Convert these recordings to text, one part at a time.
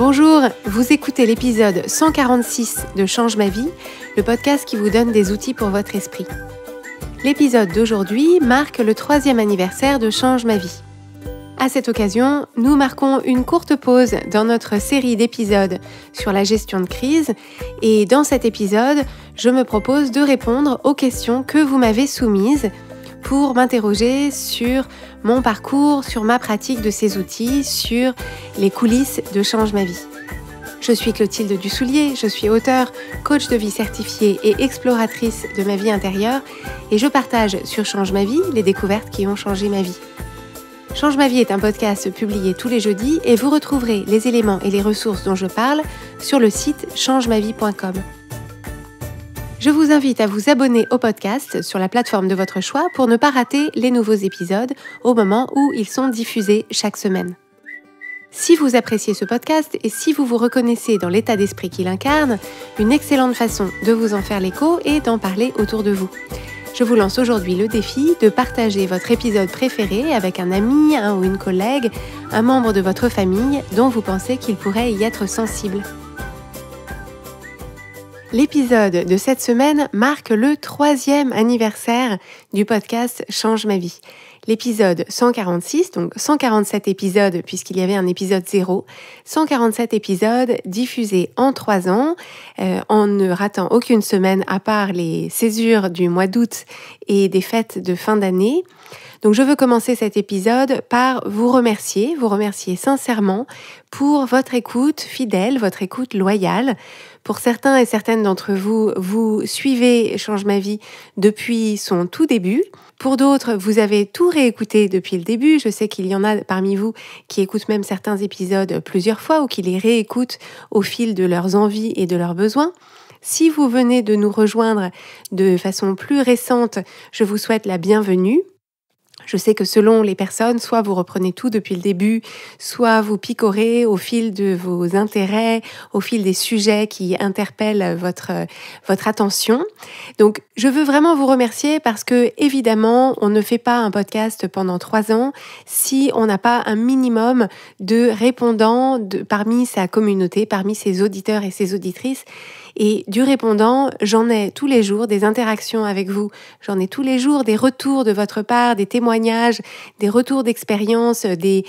Bonjour, vous écoutez l'épisode 146 de Change ma vie, le podcast qui vous donne des outils pour votre esprit. L'épisode d'aujourd'hui marque le 3e anniversaire de Change ma vie. À cette occasion, nous marquons une courte pause dans notre série d'épisodes sur la gestion de crise et dans cet épisode, je me propose de répondre aux questions que vous m'avez soumises pour m'interroger sur mon parcours, sur ma pratique de ces outils, sur les coulisses de Change ma vie. Je suis Clotilde Dussoulier, je suis auteure, coach de vie certifiée et exploratrice de ma vie intérieure et je partage sur Change ma vie les découvertes qui ont changé ma vie. Change ma vie est un podcast publié tous les jeudis et vous retrouverez les éléments et les ressources dont je parle sur le site changemavie.com. Je vous invite à vous abonner au podcast sur la plateforme de votre choix pour ne pas rater les nouveaux épisodes au moment où ils sont diffusés chaque semaine. Si vous appréciez ce podcast et si vous vous reconnaissez dans l'état d'esprit qu'il incarne, une excellente façon de vous en faire l'écho est d'en parler autour de vous. Je vous lance aujourd'hui le défi de partager votre épisode préféré avec un ami, un ou une collègue, un membre de votre famille dont vous pensez qu'il pourrait y être sensible. L'épisode de cette semaine marque le 3e anniversaire du podcast Change ma vie. L'épisode 146, donc 147 épisodes puisqu'il y avait un épisode 0, 147 épisodes diffusés en 3 ans, en ne ratant aucune semaine à part les césures du mois d'août et des fêtes de fin d'année. Donc je veux commencer cet épisode par vous remercier sincèrement pour votre écoute fidèle, votre écoute loyale. Pour certains et certaines d'entre vous, vous suivez Change ma vie depuis son tout début. Pour d'autres, vous avez tout réécouté depuis le début. Je sais qu'il y en a parmi vous qui écoutent même certains épisodes plusieurs fois ou qui les réécoutent au fil de leurs envies et de leurs besoins. Si vous venez de nous rejoindre de façon plus récente, je vous souhaite la bienvenue. Je sais que selon les personnes, soit vous reprenez tout depuis le début, soit vous picorez au fil de vos intérêts, au fil des sujets qui interpellent votre attention. Donc, je veux vraiment vous remercier parce que, évidemment, on ne fait pas un podcast pendant 3 ans si on n'a pas un minimum de répondants parmi sa communauté, parmi ses auditeurs et ses auditrices. Et du répondant, j'en ai tous les jours des interactions avec vous, j'en ai tous les jours des retours de votre part, des témoignages, des retours d'expérience, des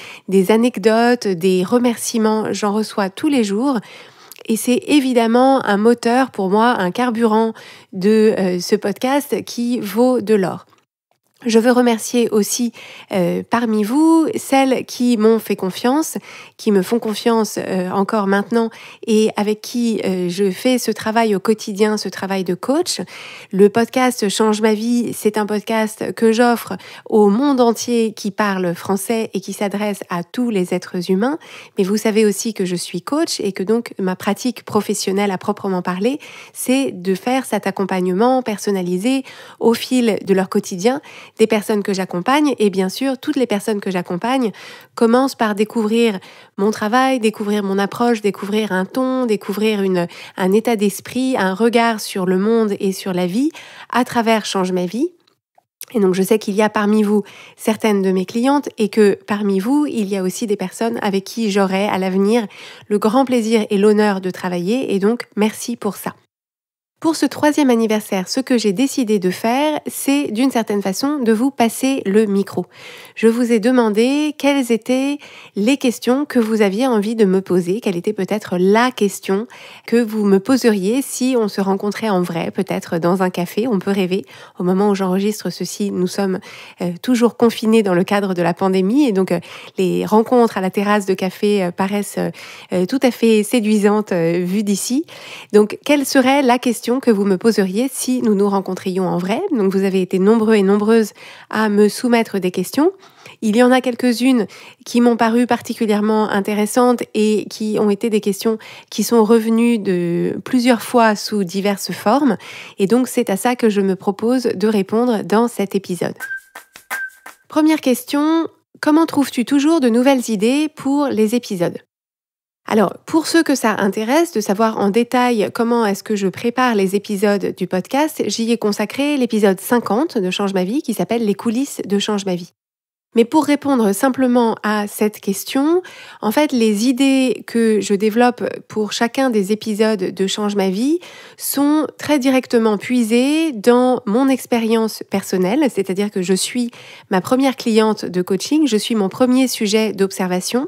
anecdotes, des remerciements, j'en reçois tous les jours. Et c'est évidemment un moteur pour moi, un carburant de ce podcast qui vaut de l'or. Je veux remercier aussi parmi vous celles qui m'ont fait confiance, qui me font confiance encore maintenant et avec qui je fais ce travail au quotidien, ce travail de coach. Le podcast Change ma vie, c'est un podcast que j'offre au monde entier qui parle français et qui s'adresse à tous les êtres humains. Mais vous savez aussi que je suis coach et que donc ma pratique professionnelle à proprement parler, c'est de faire cet accompagnement personnalisé au fil de leur quotidien des personnes que j'accompagne et bien sûr, toutes les personnes que j'accompagne commencent par découvrir mon travail, découvrir mon approche, découvrir un ton, découvrir un état d'esprit, un regard sur le monde et sur la vie à travers Change ma vie. Et donc, je sais qu'il y a parmi vous certaines de mes clientes et que parmi vous, il y a aussi des personnes avec qui j'aurai à l'avenir le grand plaisir et l'honneur de travailler et donc, merci pour ça. Pour ce 3e anniversaire, ce que j'ai décidé de faire, c'est d'une certaine façon de vous passer le micro. Je vous ai demandé quelles étaient les questions que vous aviez envie de me poser, quelle était peut-être la question que vous me poseriez si on se rencontrait en vrai, peut-être dans un café, on peut rêver. Au moment où j'enregistre ceci, nous sommes toujours confinés dans le cadre de la pandémie et donc les rencontres à la terrasse de café paraissent tout à fait séduisantes vues d'ici. Donc, quelle serait la question que vous me poseriez si nous nous rencontrions en vrai? Donc vous avez été nombreux et nombreuses à me soumettre des questions. Il y en a quelques-unes qui m'ont paru particulièrement intéressantes et qui ont été des questions qui sont revenues de plusieurs fois sous diverses formes. Et donc c'est à ça que je me propose de répondre dans cet épisode. Première question, comment trouves-tu toujours de nouvelles idées pour les épisodes ? Alors, pour ceux que ça intéresse de savoir en détail comment est-ce que je prépare les épisodes du podcast, j'y ai consacré l'épisode 50 de Change ma vie qui s'appelle « Les coulisses de Change ma vie ». Mais pour répondre simplement à cette question, en fait, les idées que je développe pour chacun des épisodes de Change ma vie sont très directement puisées dans mon expérience personnelle, c'est-à-dire que je suis ma première cliente de coaching, je suis mon premier sujet d'observation.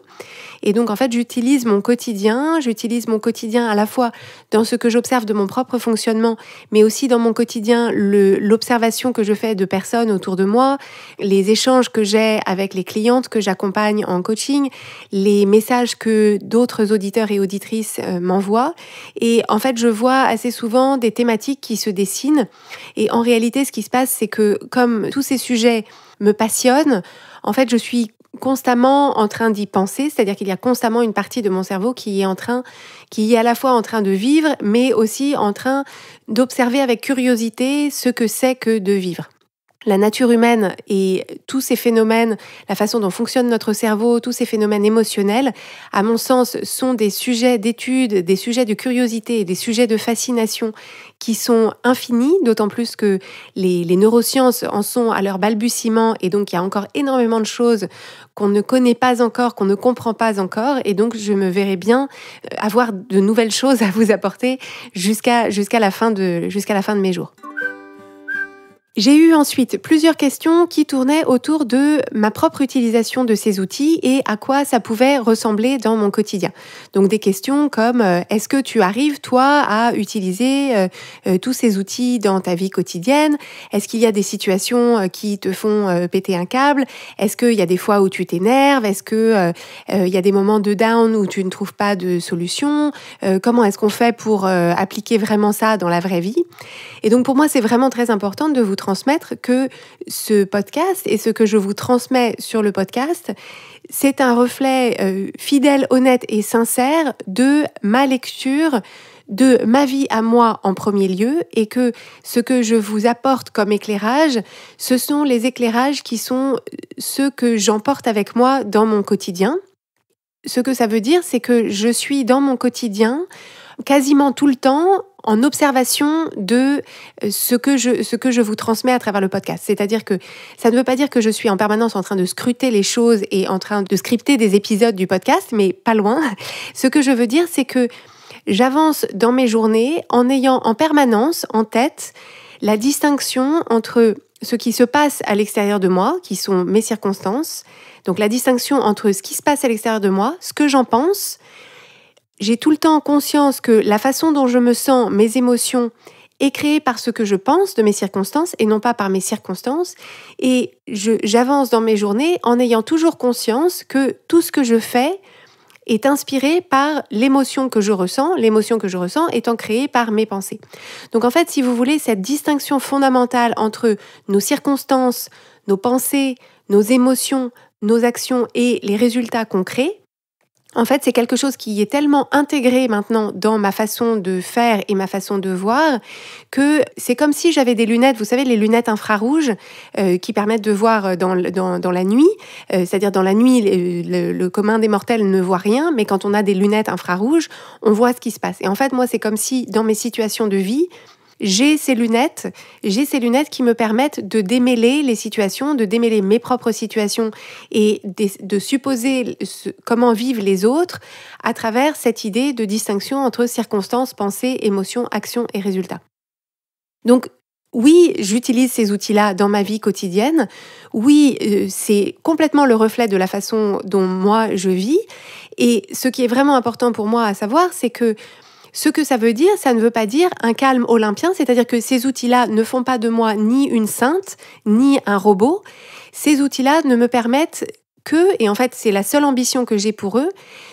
Et donc, en fait, j'utilise mon quotidien à la fois dans ce que j'observe de mon propre fonctionnement, mais aussi dans mon quotidien, l'observation que je fais de personnes autour de moi, les échanges que j'ai avec les clientes que j'accompagne en coaching, les messages que d'autres auditeurs et auditrices m'envoient. Et en fait, je vois assez souvent des thématiques qui se dessinent. Et en réalité, ce qui se passe, c'est que comme tous ces sujets me passionnent, en fait, je suis constamment en train d'y penser, c'est-à-dire qu'il y a constamment une partie de mon cerveau qui est à la fois en train de vivre, mais aussi en train d'observer avec curiosité ce que c'est que de vivre. La nature humaine et tous ces phénomènes, la façon dont fonctionne notre cerveau, tous ces phénomènes émotionnels, à mon sens, sont des sujets d'étude, des sujets de curiosité et des sujets de fascination qui sont infinis, d'autant plus que les neurosciences en sont à leur balbutiement et donc il y a encore énormément de choses qu'on ne connaît pas encore, qu'on ne comprend pas encore et donc je me verrais bien avoir de nouvelles choses à vous apporter jusqu'à la fin de mes jours. J'ai eu ensuite plusieurs questions qui tournaient autour de ma propre utilisation de ces outils et à quoi ça pouvait ressembler dans mon quotidien. Donc des questions comme est-ce que tu arrives toi à utiliser tous ces outils dans ta vie quotidienne? Est-ce qu'il y a des situations qui te font péter un câble? Est-ce qu'il y a des fois où tu t'énerves? Est-ce que il y a des moments de down où tu ne trouves pas de solution? Comment est-ce qu'on fait pour appliquer vraiment ça dans la vraie vie? Et donc pour moi, c'est vraiment très important de vous transmettre que ce podcast et ce que je vous transmets sur le podcast, c'est un reflet fidèle, honnête et sincère de ma lecture, de ma vie à moi en premier lieu, et que ce que je vous apporte comme éclairage, ce sont les éclairages qui sont ceux que j'emporte avec moi dans mon quotidien. Ce que ça veut dire, c'est que je suis dans mon quotidien quasiment tout le temps en observation de ce que je vous transmets à travers le podcast. C'est-à-dire que ça ne veut pas dire que je suis en permanence en train de scruter les choses et en train de scripter des épisodes du podcast, mais pas loin. Ce que je veux dire, c'est que j'avance dans mes journées en ayant en permanence en tête la distinction entre ce qui se passe à l'extérieur de moi, qui sont mes circonstances, donc la distinction entre ce qui se passe à l'extérieur de moi, ce que j'en pense. J'ai tout le temps conscience que la façon dont je me sens, mes émotions, est créée par ce que je pense de mes circonstances et non pas par mes circonstances. Et j'avance dans mes journées en ayant toujours conscience que tout ce que je fais est inspiré par l'émotion que je ressens étant créée par mes pensées. Donc en fait, si vous voulez, cette distinction fondamentale entre nos circonstances, nos pensées, nos émotions, nos actions et les résultats qu'on crée, en fait, c'est quelque chose qui est tellement intégré maintenant dans ma façon de faire et ma façon de voir que c'est comme si j'avais des lunettes, vous savez, les lunettes infrarouges qui permettent de voir dans la nuit. C'est-à-dire dans la nuit, le commun des mortels ne voit rien, mais quand on a des lunettes infrarouges, on voit ce qui se passe. Et en fait, moi, c'est comme si dans mes situations de vie, j'ai ces lunettes qui me permettent de démêler les situations, de démêler mes propres situations et de supposer comment vivent les autres à travers cette idée de distinction entre circonstances, pensées, émotions, actions et résultats. Donc, oui, j'utilise ces outils-là dans ma vie quotidienne. Oui, c'est complètement le reflet de la façon dont moi je vis. Et ce qui est vraiment important pour moi à savoir, c'est que ce que ça veut dire, ça ne veut pas dire un calme olympien, c'est-à-dire que ces outils-là ne font pas de moi ni une sainte, ni un robot. Ces outils-là ne me permettent que, et en fait c'est la seule ambition que j'ai pour eux,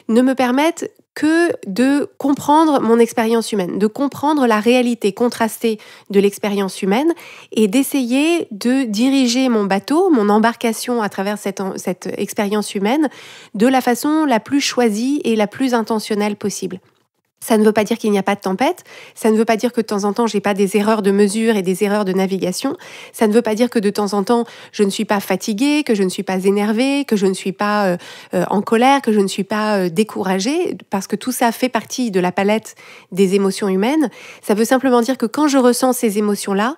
ne me permettent que de comprendre mon expérience humaine, de comprendre la réalité contrastée de l'expérience humaine et d'essayer de diriger mon bateau, mon embarcation à travers cette expérience humaine de la façon la plus choisie et la plus intentionnelle possible. Ça ne veut pas dire qu'il n'y a pas de tempête, ça ne veut pas dire que de temps en temps, j'ai pas des erreurs de mesure et des erreurs de navigation, ça ne veut pas dire que de temps en temps, je ne suis pas fatiguée, que je ne suis pas énervée, que je ne suis pas en colère, que je ne suis pas découragée, parce que tout ça fait partie de la palette des émotions humaines. Ça veut simplement dire que quand je ressens ces émotions-là,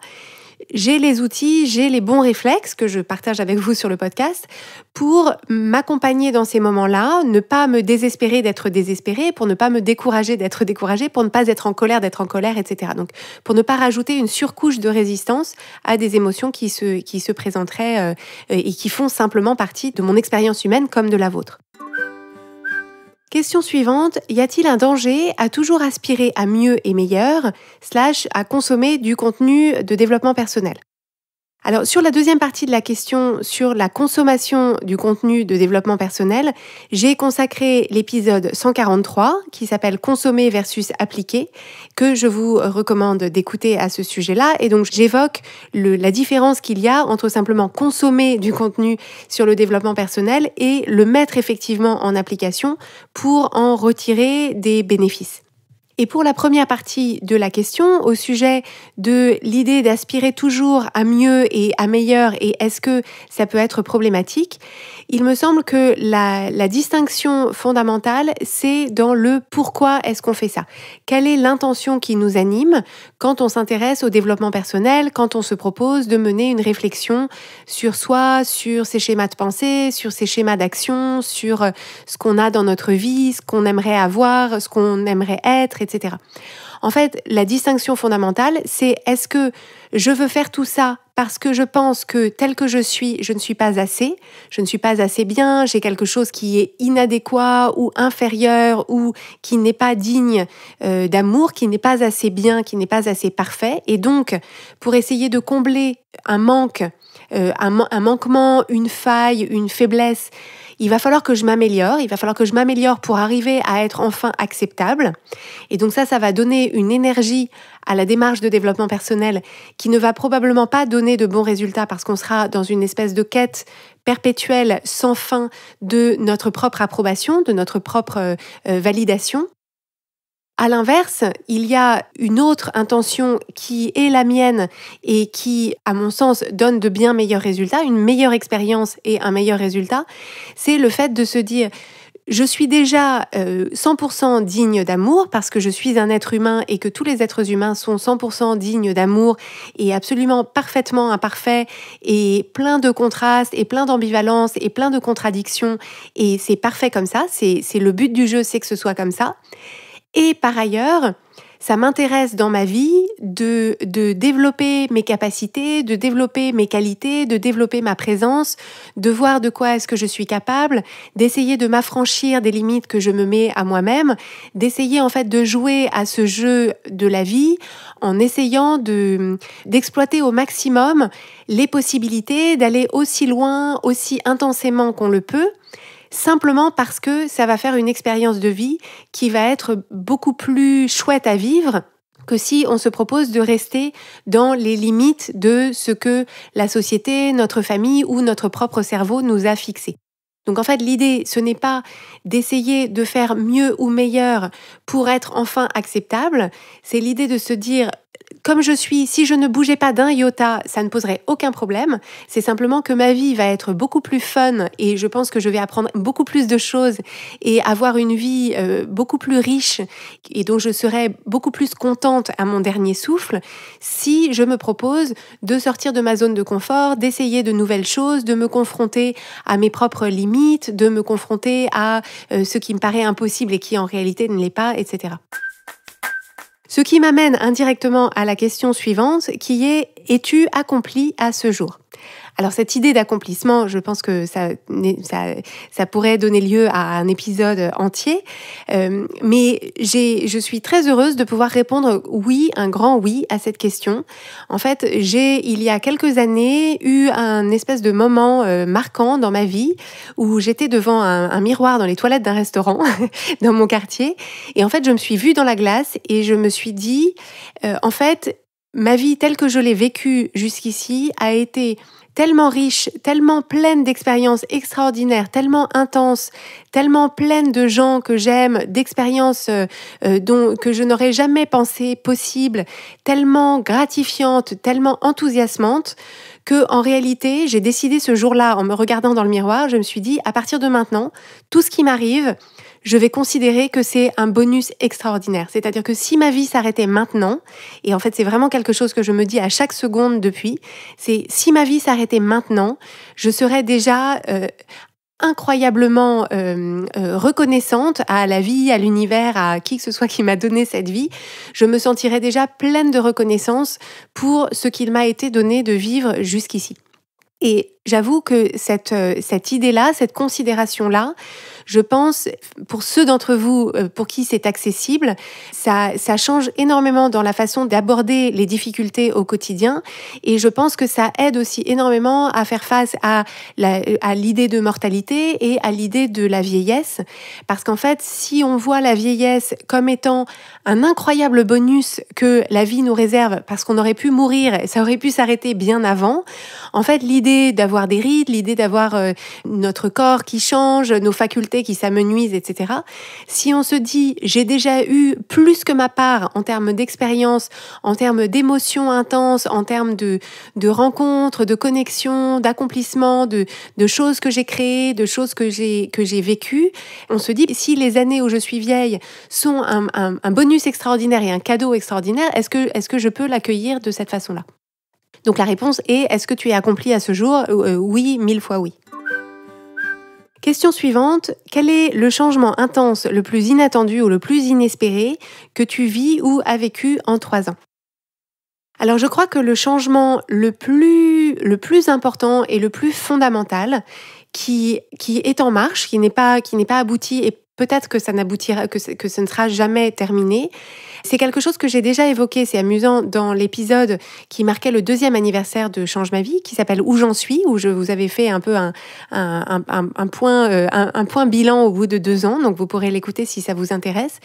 j'ai les outils, j'ai les bons réflexes que je partage avec vous sur le podcast pour m'accompagner dans ces moments-là, ne pas me désespérer d'être désespérée, pour ne pas me décourager d'être découragée, pour ne pas être en colère d'être en colère, etc. Donc, pour ne pas rajouter une surcouche de résistance à des émotions qui se présenteraient et qui font simplement partie de mon expérience humaine comme de la vôtre. Question suivante, y a-t-il un danger à toujours aspirer à mieux et meilleur, / à consommer du contenu de développement personnel ? Alors, sur la deuxième partie de la question, sur la consommation du contenu de développement personnel, j'ai consacré l'épisode 143 qui s'appelle « Consommer versus appliquer » que je vous recommande d'écouter à ce sujet-là. Et donc, j'évoque la différence qu'il y a entre simplement consommer du contenu sur le développement personnel et le mettre effectivement en application pour en retirer des bénéfices. Et pour la première partie de la question, au sujet de l'idée d'aspirer toujours à mieux et à meilleur et est-ce que ça peut être problématique, il me semble que la distinction fondamentale, c'est dans le pourquoi est-ce qu'on fait ça. Quelle est l'intention qui nous anime quand on s'intéresse au développement personnel, quand on se propose de mener une réflexion sur soi, sur ses schémas de pensée, sur ses schémas d'action, sur ce qu'on a dans notre vie, ce qu'on aimerait avoir, ce qu'on aimerait être, etc. En fait, la distinction fondamentale, c'est est-ce que je veux faire tout ça parce que je pense que tel que je ne suis pas assez bien, j'ai quelque chose qui est inadéquat ou inférieur ou qui n'est pas digne d'amour, qui n'est pas assez bien, qui n'est pas assez parfait. Et donc, pour essayer de combler un manque, un manquement, une faille, une faiblesse, il va falloir que je m'améliore pour arriver à être enfin acceptable. Et donc ça va donner une énergie à la démarche de développement personnel qui ne va probablement pas donner de bons résultats parce qu'on sera dans une espèce de quête perpétuelle sans fin de notre propre approbation, de notre propre validation. À l'inverse, il y a une autre intention qui est la mienne et qui, à mon sens, donne de bien meilleurs résultats, une meilleure expérience et un meilleur résultat. C'est le fait de se dire je suis déjà 100% digne d'amour parce que je suis un être humain et que tous les êtres humains sont 100% dignes d'amour et absolument parfaitement imparfaits et plein de contrastes et plein d'ambivalences et plein de contradictions et c'est parfait comme ça, c'est le but du jeu, c'est que ce soit comme ça. Et par ailleurs, ça m'intéresse dans ma vie de développer mes capacités, de développer mes qualités, de développer ma présence, de voir de quoi est-ce que je suis capable, d'essayer de m'affranchir des limites que je me mets à moi-même, d'essayer en fait de jouer à ce jeu de la vie en essayant d'exploiter au maximum les possibilités d'aller aussi loin, aussi intensément qu'on le peut, simplement parce que ça va faire une expérience de vie qui va être beaucoup plus chouette à vivre que si on se propose de rester dans les limites de ce que la société, notre famille ou notre propre cerveau nous a fixé. Donc en fait, l'idée, ce n'est pas d'essayer de faire mieux ou meilleur pour être enfin acceptable, c'est l'idée de se dire comme je suis, si je ne bougeais pas d'un iota, ça ne poserait aucun problème. C'est simplement que ma vie va être beaucoup plus fun et je pense que je vais apprendre beaucoup plus de choses et avoir une vie beaucoup plus riche et dont je serai beaucoup plus contente à mon dernier souffle si je me propose de sortir de ma zone de confort, d'essayer de nouvelles choses, de me confronter à mes propres limites, de me confronter à ce qui me paraît impossible et qui en réalité ne l'est pas, etc. Ce qui m'amène indirectement à la question suivante qui est « Es-tu accompli à ce jour ?» Alors cette idée d'accomplissement, je pense que ça pourrait donner lieu à un épisode entier, mais je suis très heureuse de pouvoir répondre oui, un grand oui à cette question. En fait, il y a quelques années, eu un espèce de moment marquant dans ma vie où j'étais devant un miroir dans les toilettes d'un restaurant dans mon quartier et en fait, je me suis vue dans la glace et je me suis dit, en fait, ma vie telle que je l'ai vécue jusqu'ici a été tellement riche, tellement pleine d'expériences extraordinaires, tellement intenses, tellement pleine de gens que j'aime, d'expériences que je n'aurais jamais pensé possibles, tellement gratifiantes, tellement enthousiasmantes, que en réalité, j'ai décidé ce jour-là, en me regardant dans le miroir, je me suis dit, à partir de maintenant, tout ce qui m'arrive, je vais considérer que c'est un bonus extraordinaire. C'est-à-dire que si ma vie s'arrêtait maintenant, et en fait c'est vraiment quelque chose que je me dis à chaque seconde depuis, c'est si ma vie s'arrêtait maintenant, je serais déjà incroyablement reconnaissante à la vie, à l'univers, à qui que ce soit qui m'a donné cette vie. Je me sentirais déjà pleine de reconnaissance pour ce qu'il m'a été donné de vivre jusqu'ici. Et j'avoue que cette idée-là, cette considération-là, je pense, pour ceux d'entre vous pour qui c'est accessible, ça change énormément dans la façon d'aborder les difficultés au quotidien. Et je pense que ça aide aussi énormément à faire face à l'idée de mortalité et à l'idée de la vieillesse. Parce qu'en fait, si on voit la vieillesse comme étant un incroyable bonus que la vie nous réserve parce qu'on aurait pu mourir, ça aurait pu s'arrêter bien avant, en fait, l'idée d'avoir des rides, l'idée d'avoir notre corps qui change, nos facultés qui s'amenuisent, etc. Si on se dit, j'ai déjà eu plus que ma part en termes d'expérience, en termes d'émotions intenses, en termes de rencontres, de connexions, d'accomplissements, de choses que j'ai créées, de choses que j'ai vécues, on se dit, si les années où je suis vieille sont un bonus extraordinaire et un cadeau extraordinaire, est-ce que je peux l'accueillir de cette façon-là ? Donc la réponse est, est-ce que tu es accompli à ce jour ? Oui, 1000 fois oui. Question suivante, quel est le changement intense le plus inattendu ou le plus inespéré que tu vis ou as vécu en 3 ans ? Alors je crois que le changement le plus important et le plus fondamental qui est en marche, qui n'est pas abouti et peut-être que ça n'aboutira, que ça ne sera jamais terminé. C'est quelque chose que j'ai déjà évoqué, c'est amusant, dans l'épisode qui marquait le 2e anniversaire de Change ma vie, qui s'appelle Où j'en suis, où je vous avais fait un peu un point bilan au bout de 2 ans, donc vous pourrez l'écouter si ça vous intéresse.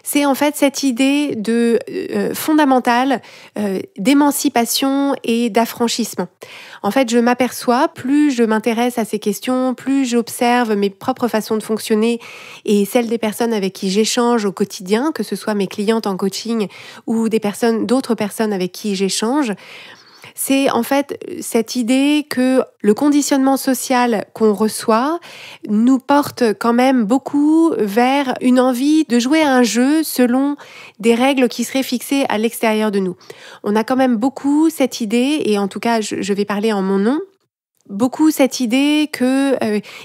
C'est en fait cette idée de fondamentale d'émancipation et d'affranchissement. En fait, je m'aperçois, plus je m'intéresse à ces questions, plus j'observe mes propres façons de fonctionner et celles des personnes avec qui j'échange au quotidien, que ce soit mes clientes en coaching ou d'autres personnes avec qui j'échange. C'est en fait cette idée que le conditionnement social qu'on reçoit nous porte quand même beaucoup vers une envie de jouer à un jeu selon des règles qui seraient fixées à l'extérieur de nous. On a quand même beaucoup cette idée, et en tout cas je vais parler en mon nom, beaucoup cette idée que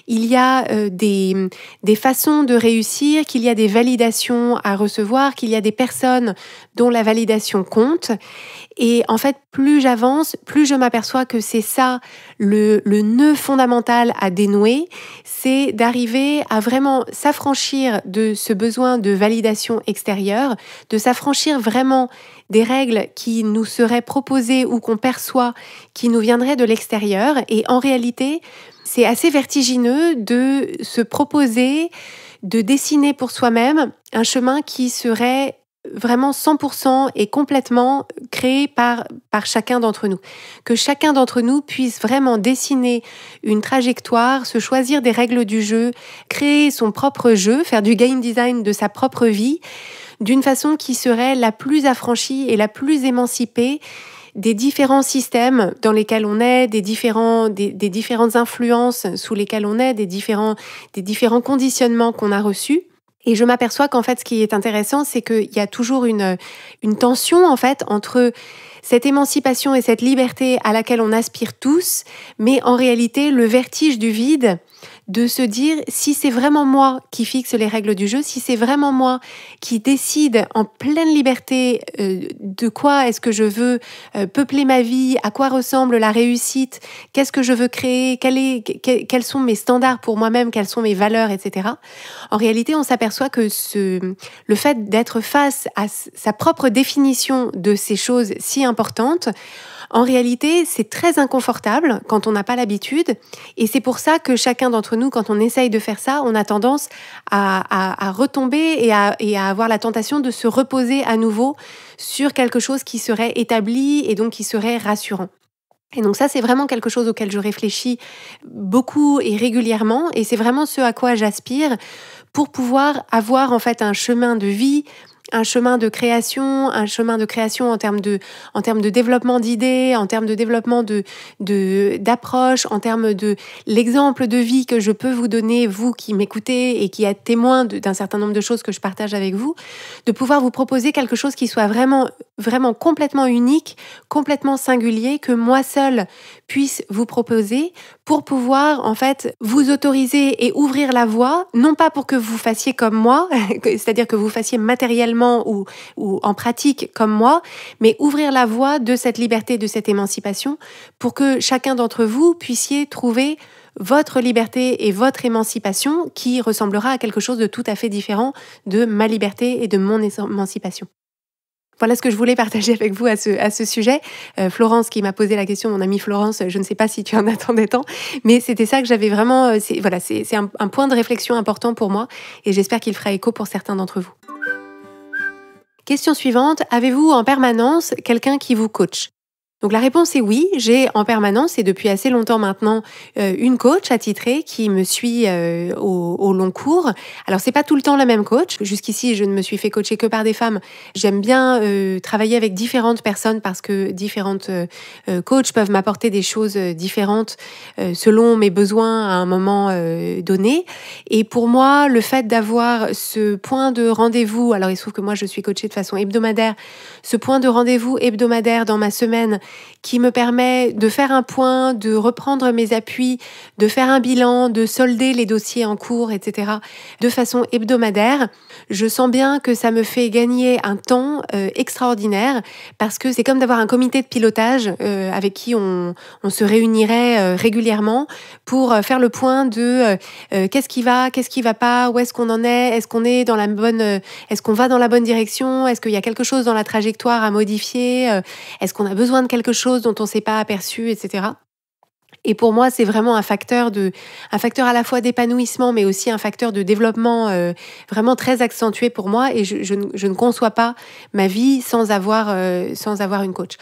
il y a des façons de réussir, qu'il y a des validations à recevoir, qu'il y a des personnes dont la validation compte. Et en fait, plus j'avance, plus je m'aperçois que c'est ça le nœud fondamental à dénouer, c'est d'arriver à vraiment s'affranchir de ce besoin de validation extérieure, de s'affranchir vraiment des règles qui nous seraient proposées ou qu'on perçoit qui nous viendraient de l'extérieur. Et en réalité, c'est assez vertigineux de se proposer, de dessiner pour soi-même un chemin qui serait vraiment 100% et complètement créé par chacun d'entre nous. Que chacun d'entre nous puisse vraiment dessiner une trajectoire, se choisir des règles du jeu, créer son propre jeu, faire du game design de sa propre vie, d'une façon qui serait la plus affranchie et la plus émancipée des différents systèmes dans lesquels on est, des différentes influences sous lesquelles on est, des différents conditionnements qu'on a reçus. Et je m'aperçois qu'en fait, ce qui est intéressant, c'est qu'il y a toujours une tension, en fait, entre cette émancipation et cette liberté à laquelle on aspire tous, mais en réalité, le vertige du vide, de se dire, si c'est vraiment moi qui fixe les règles du jeu, si c'est vraiment moi qui décide en pleine liberté de quoi est-ce que je veux peupler ma vie, à quoi ressemble la réussite, qu'est-ce que je veux créer, quels sont mes standards pour moi-même, quelles sont mes valeurs, etc. En réalité, on s'aperçoit que le fait d'être face à sa propre définition de ces choses si importantes, en réalité, c'est très inconfortable quand on n'a pas l'habitude. Et c'est pour ça que chacun d'entre nous, quand on essaye de faire ça, on a tendance à retomber et à avoir la tentation de se reposer à nouveau sur quelque chose qui serait établi et donc qui serait rassurant. Et donc ça, c'est vraiment quelque chose auquel je réfléchis beaucoup et régulièrement. Et c'est vraiment ce à quoi j'aspire pour pouvoir avoir en fait un chemin de vie un chemin de création en termes de développement d'idées, en termes de développement d'approche, en termes de l'exemple de vie que je peux vous donner, vous qui m'écoutez et qui êtes témoin d'un certain nombre de choses que je partage avec vous, de pouvoir vous proposer quelque chose qui soit vraiment, vraiment complètement unique, complètement singulier, que moi seule puisse vous proposer pour pouvoir en fait vous autoriser et ouvrir la voie, non pas pour que vous fassiez comme moi, c'est-à-dire que vous fassiez matériellement ou en pratique comme moi, mais ouvrir la voie de cette liberté, de cette émancipation, pour que chacun d'entre vous puissiez trouver votre liberté et votre émancipation qui ressemblera à quelque chose de tout à fait différent de ma liberté et de mon émancipation. Voilà ce que je voulais partager avec vous à ce sujet. Florence qui m'a posé la question, mon amie Florence, je ne sais pas si tu en attendais tant, mais c'était ça que j'avais vraiment... C'est un point de réflexion important pour moi et j'espère qu'il fera écho pour certains d'entre vous. Question suivante, avez-vous en permanence quelqu'un qui vous coach ? Donc la réponse est oui, j'ai en permanence et depuis assez longtemps maintenant une coach attitrée qui me suit au long cours. Alors c'est pas tout le temps la même coach. Jusqu'ici je ne me suis fait coacher que par des femmes. J'aime bien travailler avec différentes personnes parce que différentes coachs peuvent m'apporter des choses différentes selon mes besoins à un moment donné. Et pour moi le fait d'avoir ce point de rendez-vous, alors il se trouve que moi je suis coachée de façon hebdomadaire, ce point de rendez-vous hebdomadaire dans ma semaine qui me permet de faire un point, de reprendre mes appuis, de faire un bilan, de solder les dossiers en cours, etc. de façon hebdomadaire. Je sens bien que ça me fait gagner un temps extraordinaire parce que c'est comme d'avoir un comité de pilotage avec qui on se réunirait régulièrement pour faire le point de qu'est-ce qui va pas, où est-ce qu'on en est qu'on est dans la bonne, est-ce qu'on va dans la bonne direction, est-ce qu'il y a quelque chose dans la trajectoire à modifier, est-ce qu'on a besoin de quelque chose dont on ne s'est pas aperçu, etc. Et pour moi, c'est vraiment un facteur à la fois d'épanouissement, mais aussi un facteur de développement vraiment très accentué pour moi. Et je ne conçois pas ma vie sans avoir une coach.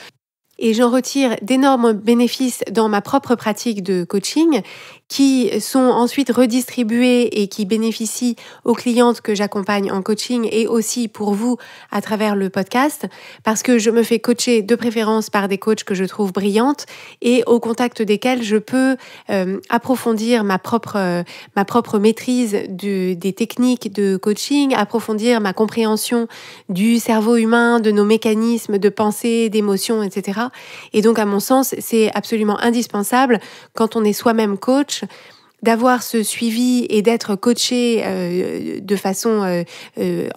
Et j'en retire d'énormes bénéfices dans ma propre pratique de coaching qui sont ensuite redistribués et qui bénéficient aux clientes que j'accompagne en coaching et aussi pour vous à travers le podcast parce que je me fais coacher de préférence par des coachs que je trouve brillantes et au contact desquels je peux approfondir ma propre maîtrise des techniques de coaching, approfondir ma compréhension du cerveau humain, de nos mécanismes de pensée, d'émotion, etc. Et donc, à mon sens, c'est absolument indispensable quand on est soi-même coach d'avoir ce suivi et d'être coaché de façon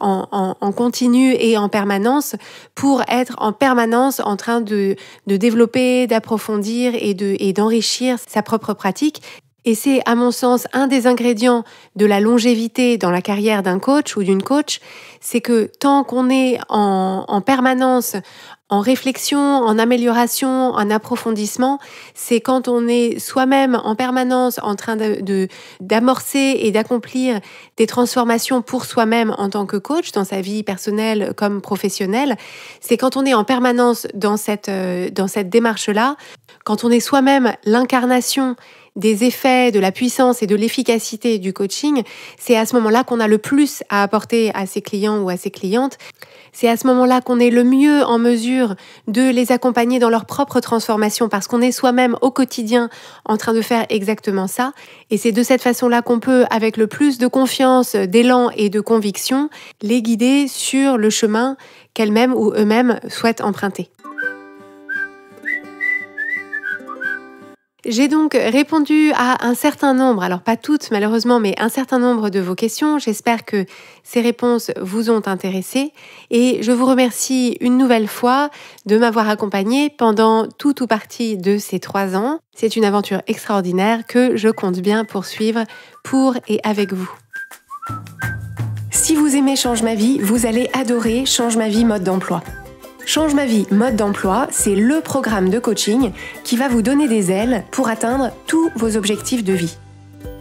en continu et en permanence pour être en permanence en train de développer, d'approfondir et d'enrichir sa propre pratique. Et c'est, à mon sens, un des ingrédients de la longévité dans la carrière d'un coach ou d'une coach, c'est que tant qu'on est en permanence en réflexion, en amélioration, en approfondissement, c'est quand on est soi-même en permanence en train d'amorcer et d'accomplir des transformations pour soi-même en tant que coach, dans sa vie personnelle comme professionnelle. C'est quand on est en permanence dans cette démarche-là, quand on est soi-même l'incarnation des effets, de la puissance et de l'efficacité du coaching, c'est à ce moment-là qu'on a le plus à apporter à ses clients ou à ses clientes. C'est à ce moment-là qu'on est le mieux en mesure de les accompagner dans leur propre transformation parce qu'on est soi-même au quotidien en train de faire exactement ça. Et c'est de cette façon-là qu'on peut, avec le plus de confiance, d'élan et de conviction, les guider sur le chemin qu'elles-mêmes ou eux-mêmes souhaitent emprunter. J'ai donc répondu à un certain nombre, alors pas toutes malheureusement, mais un certain nombre de vos questions. J'espère que ces réponses vous ont intéressé et je vous remercie une nouvelle fois de m'avoir accompagnée pendant tout ou partie de ces 3 ans. C'est une aventure extraordinaire que je compte bien poursuivre pour et avec vous. Si vous aimez Change ma vie, vous allez adorer Change ma vie mode d'emploi. Change ma vie mode d'emploi, c'est le programme de coaching qui va vous donner des ailes pour atteindre tous vos objectifs de vie.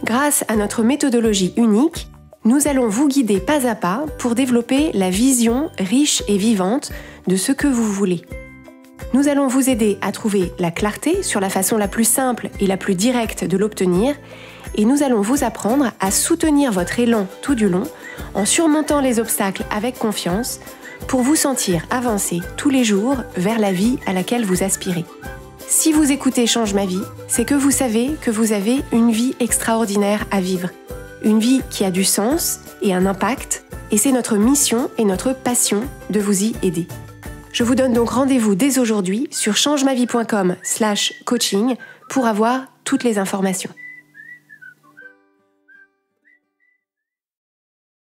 Grâce à notre méthodologie unique, nous allons vous guider pas à pas pour développer la vision riche et vivante de ce que vous voulez. Nous allons vous aider à trouver la clarté sur la façon la plus simple et la plus directe de l'obtenir et nous allons vous apprendre à soutenir votre élan tout du long en surmontant les obstacles avec confiance pour vous sentir avancer tous les jours vers la vie à laquelle vous aspirez. Si vous écoutez Change ma vie, c'est que vous savez que vous avez une vie extraordinaire à vivre. Une vie qui a du sens et un impact, et c'est notre mission et notre passion de vous y aider. Je vous donne donc rendez-vous dès aujourd'hui sur changemavie.com/coaching pour avoir toutes les informations.